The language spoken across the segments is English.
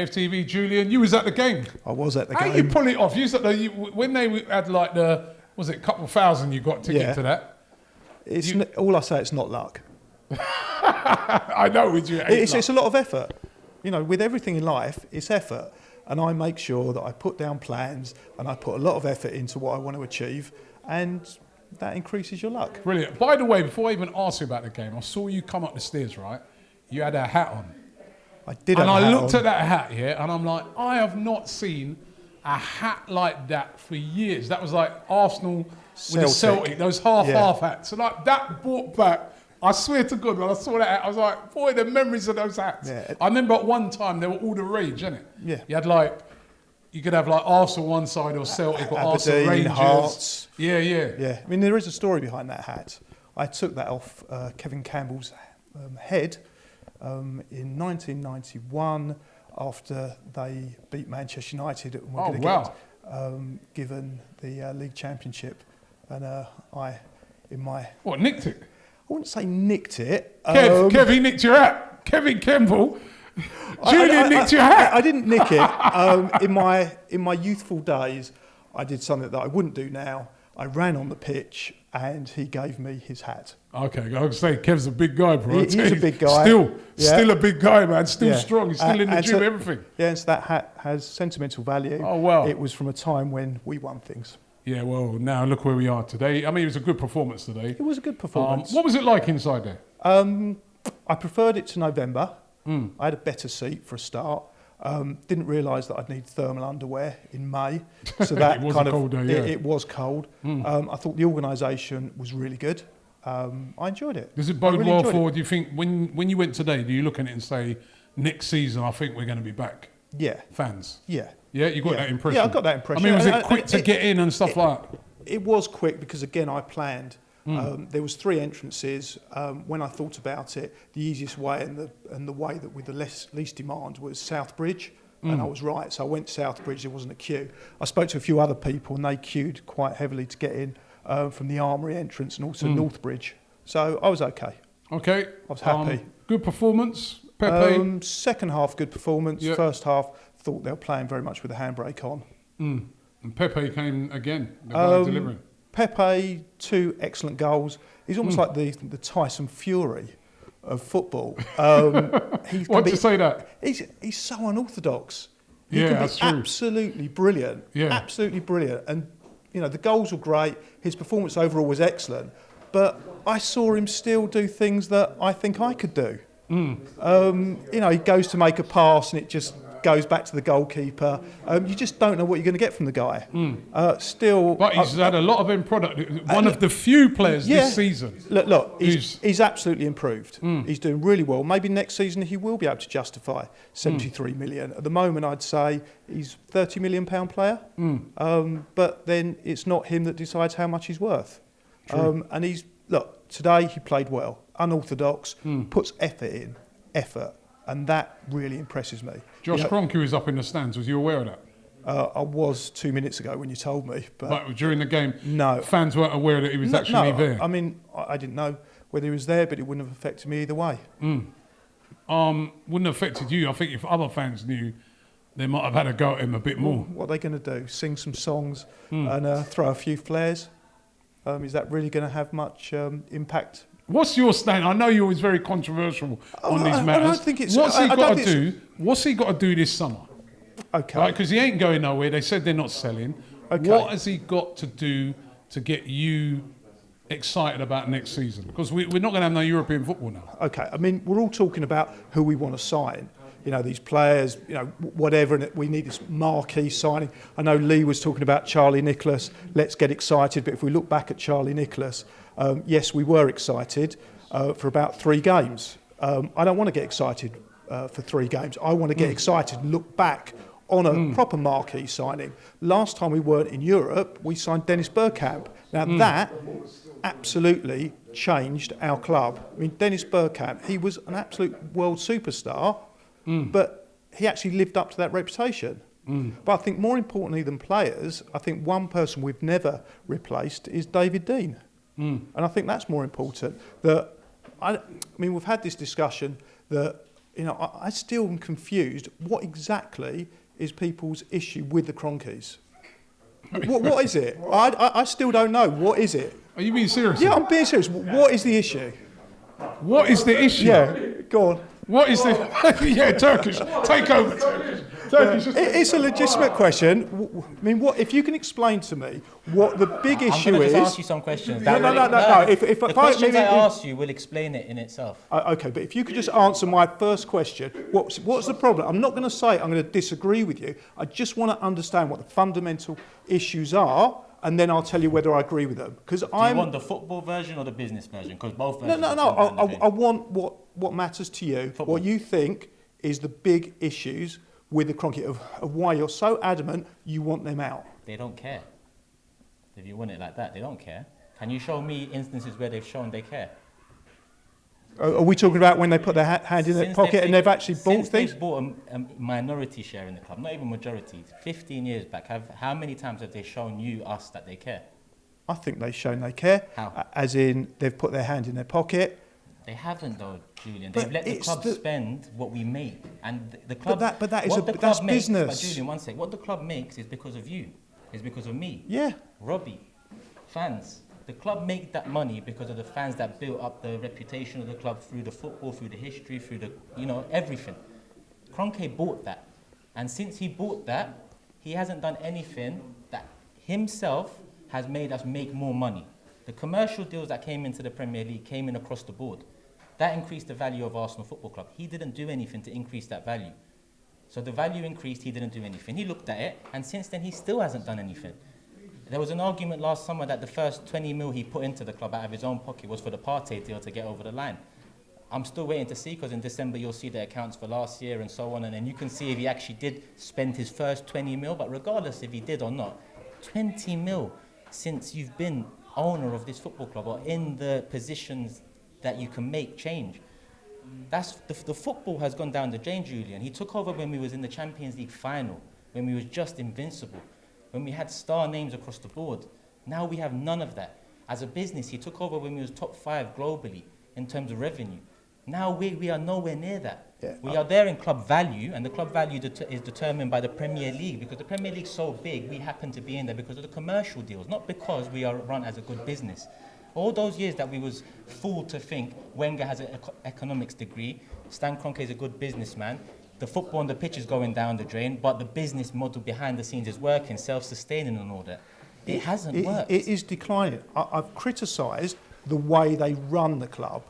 AFTV, Julian, you was at the game. I was at the How game. How you pull it off? When they had like was it a couple thousand you got ticket to that? All I say, it's not luck. I know with you. It's a lot of effort. You know, with everything in life, it's effort. And I make sure that I put down plans and I put a lot of effort into what I want to achieve, and that increases your luck. Brilliant. By the way, before I even ask you about the game, I saw you come up the stairs, right? You had a hat on. I did. And I looked at that hat here, and I'm like, I have not seen a hat like that for years. That was like Arsenal with the Celtic, those half hats. So like that brought back. I swear to God, when I saw that hat, I was like, boy, the memories of those hats. Yeah. I remember at one time, they were all the rage, innit? Yeah. You could have like Arsenal one side or Celtic or Arsenal Rangers. Hearts. Yeah. Yeah, I mean, there is a story behind that hat. I took that off Kevin Campbell's head in 1991 after they beat Manchester United and were going to get given the league championship. And nicked it? I wouldn't say nicked it. Kev, he nicked your hat. Kevin Campbell. Julian nicked your hat. I didn't nick it. In my youthful days, I did something that I wouldn't do now. I ran on the pitch and he gave me his hat. Okay, I was saying Kev's a big guy, bro. He's a big guy. Still a big guy, man. Still strong. He's still in the gym, everything. Yeah, and so that hat has sentimental value. Oh, wow. It was from a time when we won things. Yeah, well, now look where we are today. I mean, it was a good performance today. It was a good performance. What was it like inside there? I preferred it to November. I had a better seat for a start. Didn't realise that I'd need thermal underwear in May, so that it was a cold day, yeah. It was cold. I thought the organisation was really good. I enjoyed it. Does it bode well for? Do you think when you went today, do you look at it and say, next season I think we're going to be back? Yeah. Fans. Yeah. Yeah, you got that impression. Yeah, I got that impression. I mean, was it quick to get in and stuff like that? It was quick because again I planned. There was 3 entrances. When I thought about it, the easiest way and the way that with the least demand was South Bridge, and I was right. So I went South Bridge. There wasn't a queue. I spoke to a few other people, and they queued quite heavily to get in from the Armoury entrance and also North Bridge. So I was okay. Okay, I was happy. Good performance, Pepe. Second half, good performance. Yep. First half, thought they were playing very much with the handbrake on. And Pepe came again, the guy delivering. Pepe, 2 excellent goals. He's almost like the Tyson Fury of football. Why'd you say that? He's so unorthodox. He can be that's true. Absolutely brilliant. Yeah. Absolutely brilliant. And, you know, the goals were great. His performance overall was excellent. But I saw him still do things that I think I could do. You know, he goes to make a pass and it just goes back to the goalkeeper. You just don't know what you're going to get from the guy. But he's had a lot of end product. One of the few players this season. Look, he's absolutely improved. He's doing really well. Maybe next season he will be able to justify 73 million. At the moment, I'd say he's £30 million player. But then it's not him that decides how much he's worth. And today he played well, unorthodox, puts effort. And that really impresses me. Josh Kroenke was up in the stands. Was you aware of that? I was 2 minutes ago when you told me. But during the game, no, fans weren't aware that he was actually there. I mean, I didn't know whether he was there, but it wouldn't have affected me either way. Wouldn't have affected you. I think if other fans knew, they might have had a go at him a bit more. What are they going to do? Sing some songs and throw a few flares? Is that really going to have much impact? What's your stand? I know you're always very controversial on these matters. I don't think it's... What's he got to do? What's he got to do this summer? Okay. Right, because he ain't going nowhere. They said they're not selling. Okay. What has he got to do to get you excited about next season? Because we're not going to have no European football now. Okay. I mean, we're all talking about who we want to sign. You know, these players, you know, whatever, and we need this marquee signing. I know Lee was talking about Charlie Nicholas. Let's get excited. But if we look back at Charlie Nicholas, yes, we were excited for about 3 games. I don't want to get excited for 3 games. I want to get excited and look back on a proper marquee signing. Last time we weren't in Europe, we signed Dennis Bergkamp. Now that absolutely changed our club. I mean, Dennis Bergkamp, he was an absolute world superstar, but he actually lived up to that reputation. But I think more importantly than players, I think one person we've never replaced is David Dein. And I think that's more important. That I mean, we've had this discussion that you know, I still am confused. What exactly is people's issue with the Kroenkes? What is it? I still don't know. What is it? Are you being serious? Yeah, I'm being serious. What is the issue? What is the issue? Yeah, go on. What is the... yeah, Turkish. Take over, Turkish. It's a legitimate question. I mean, what if you can explain to me what the big issue is? I'm going to just ask you some questions. No. The questions I ask you will explain it in itself. Okay, but if you could just answer my first question, what's the problem? I'm not going to say I'm going to disagree with you. I just want to understand what the fundamental issues are, and then I'll tell you whether I agree with them. Because Do you want the football version or the business version? Because both versions. No. I want what matters to you. Football. What you think is the big issues with the Kroenke of why you're so adamant you want them out. They don't care. If you want it like that, they don't care. Can you show me instances where they've shown they care? Are we talking about when they put their hand in their pocket and they've actually bought things? They've bought a minority share in the club, not even majority. 15 years back, how many times have they shown us that they care? I think they've shown they care. How? As in, they've put their hand in their pocket. They haven't though, Julian. They've let the club spend what we make. And the club... But that's business. But Julian, one sec. What the club makes is because of you. Is because of me. Yeah. Robbie. Fans. The club make that money because of the fans that built up the reputation of the club through the football, through the history, through the, everything. Kroenke bought that. And since he bought that, he hasn't done anything that himself has made us make more money. The commercial deals that came into the Premier League came in across the board. That increased the value of Arsenal Football Club. He didn't do anything to increase that value. So the value increased, he didn't do anything. He looked at it, and since then he still hasn't done anything. There was an argument last summer that the first 20 mil he put into the club out of his own pocket was for the Partey deal to get over the line. I'm still waiting to see, because in December you'll see the accounts for last year and so on, and then you can see if he actually did spend his first 20 mil, but regardless if he did or not, 20 mil since you've been owner of this football club or in the positions that you can make change. That's the football has gone down the drain, Julian. He took over when we was in the Champions League final, when we was just invincible, when we had star names across the board. Now we have none of that. As a business, he took over when we was top 5 globally in terms of revenue. Now we are nowhere near that. Yeah. We are there in club value, and the club value is determined by the Premier League, because the Premier League's so big, we happen to be in there because of the commercial deals, not because we are run as a good business. All those years that we was fooled to think Wenger has an economics degree, Stan Kroenke is a good businessman, the football on the pitch is going down the drain, but the business model behind the scenes is working, self-sustaining and all that. It hasn't worked. It is declining. I've criticised the way they run the club,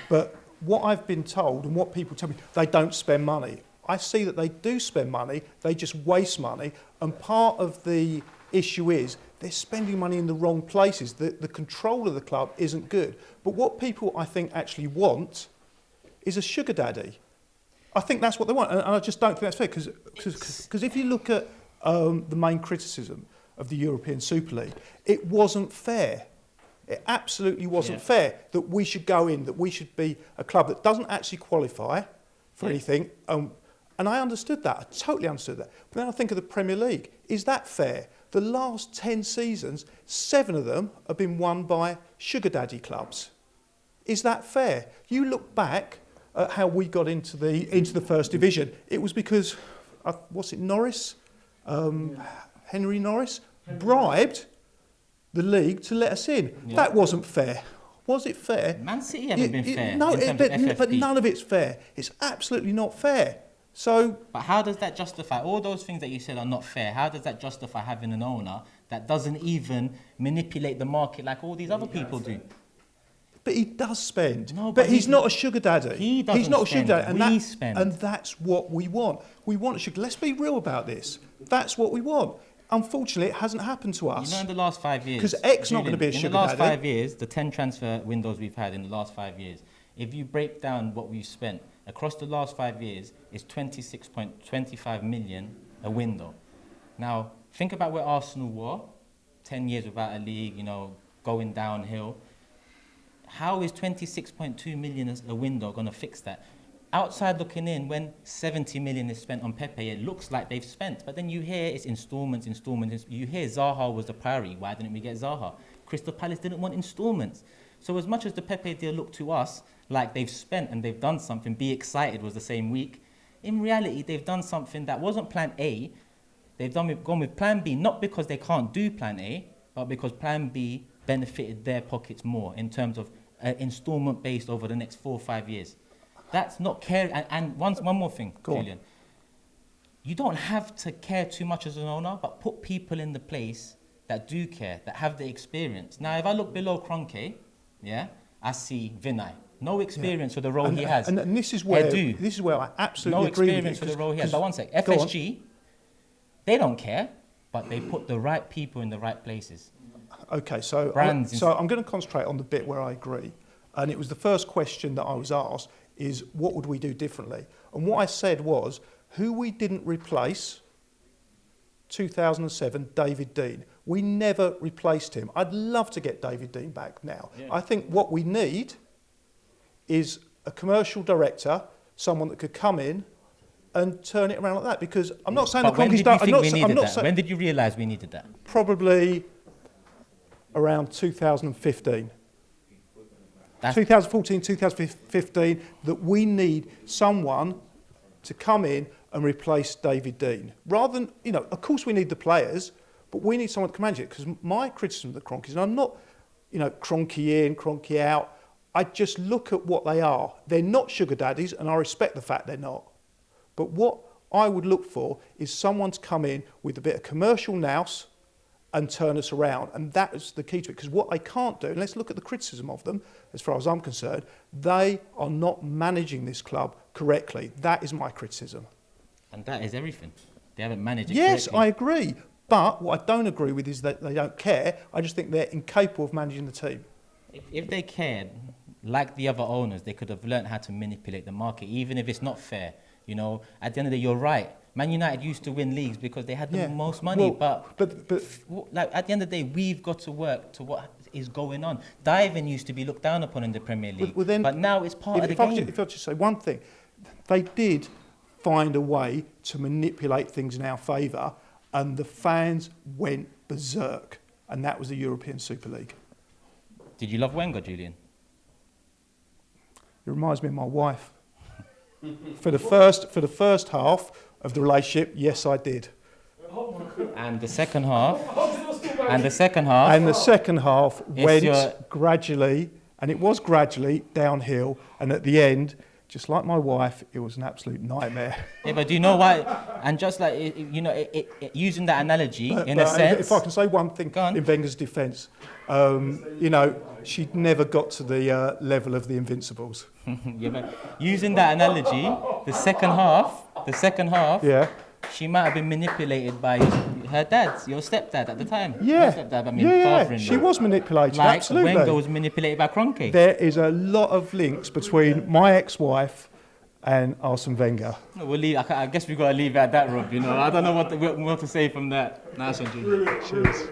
but what I've been told and what people tell me, they don't spend money. I see that they do spend money, they just waste money, and part of the issue is they're spending money in the wrong places. The control of the club isn't good. But what people, I think, actually want is a sugar daddy. I think that's what they want, and I just don't think that's fair, because if you look at the main criticism of the European Super League, it wasn't fair. It absolutely wasn't fair that we should go in, that we should be a club that doesn't actually qualify for anything. And I understood that. I totally understood that. But then I think of the Premier League. Is that fair? The last 10 seasons, 7 of them have been won by sugar daddy clubs. Is that fair? You look back at how we got into the first division. It was because, what's it, Norris? Henry Norris bribed the league to let us in. Yeah. That wasn't fair. Was it fair? Man City haven't been fair. No, but none of it's fair. It's absolutely not fair. So, but how does that justify all those things that you said are not fair? How does that justify having an owner that doesn't even manipulate the market like all these other people do? But he does spend. No, but he's not a sugar daddy. He doesn't He's not spend. A sugar daddy. We spend. And that's what we want. We want a sugar. Let's be real about this. That's what we want. Unfortunately, it hasn't happened to us. You know, in the last 5 years... Because X not going to be a sugar daddy. In the last 5 years, the 10 transfer windows we've had in the last 5 years, if you break down what we've spent across the last 5 years, it's 26.25 million a window. Now, think about where Arsenal were, 10 years without a league, going downhill. How is 26.2 million a window going to fix that? Outside looking in, when 70 million is spent on Pepe, it looks like they've spent. But then you hear it's instalments. You hear Zaha was the priority. Why didn't we get Zaha? Crystal Palace didn't want instalments. So as much as the Pepe deal looked to us like they've spent and they've done something. Be Excited was the same week. In reality, they've done something that wasn't plan A. They've gone with plan B, not because they can't do plan A, but because plan B benefited their pockets more in terms of instalment based over the next 4 or 5 years. That's not care. And one more thing, Julian. You don't have to care too much as an owner, but put people in the place that do care, that have the experience. Now, if I look below Kroenke, yeah, I see Vinay. No experience for the role he has. And this is where I absolutely agree with you. No experience for the role he has. But one sec, FSG, they don't care, but they put the right people in the right places. Okay, so I'm going to concentrate on the bit where I agree. And it was the first question that I was asked is, what would we do differently? And what I said was, who we didn't replace, 2007, David Dean. We never replaced him. I'd love to get David Dean back now. Yeah. I think what we need is a commercial director, someone that could come in and turn it around like that. Because I'm not saying when did you think we needed that? When did you realise we needed that? Probably around 2015. 2014, 2015, that we need someone to come in and replace David Dean. Rather than, of course we need the players, but we need someone to manage it. Because my criticism of the Kroenkes, and I'm not, Kroenke in, Kroenke out, I just look at what they are. They're not sugar daddies, and I respect the fact they're not. But what I would look for is someone to come in with a bit of commercial nous and turn us around. And that is the key to it. Because what they can't do, and let's look at the criticism of them, as far as I'm concerned, they are not managing this club correctly. That is my criticism. And that is everything. They haven't managed it correctly. Yes, I agree. But what I don't agree with is that they don't care. I just think they're incapable of managing the team. If they cared, like the other owners, they could have learned how to manipulate the market, even if it's not fair. At the end of the day, you're right. Man United used to win leagues because they had the most money. But like at the end of the day, we've got to work to what is going on. Diving used to be looked down upon in the Premier League, but now it's part of the game. If I just say one thing, they did find a way to manipulate things in our favour, and the fans went berserk, and that was the European Super League. Did you love Wenger, Julian? It reminds me of my wife. For the first half of the relationship, yes, I did. And the second half. And the second half went gradually, and it was gradually downhill. And at the end, just like my wife, it was an absolute nightmare. Yeah, but do you know why? And just like using that analogy, in a sense. If I can say one thing in Wenger's defence, she'd never got to the level of the Invincibles. Yeah, but using that analogy, the second half, yeah, she might have been manipulated by her dad, your stepdad at the time. Yeah, father-in-law. She was manipulated, like absolutely. Wenger was manipulated by Kroenke. There is a lot of links between my ex-wife and Arsene Wenger. We'll leave. I guess we've got to leave it at that, Rob. I don't know what to say from that. Nice one, Julian. Cheers.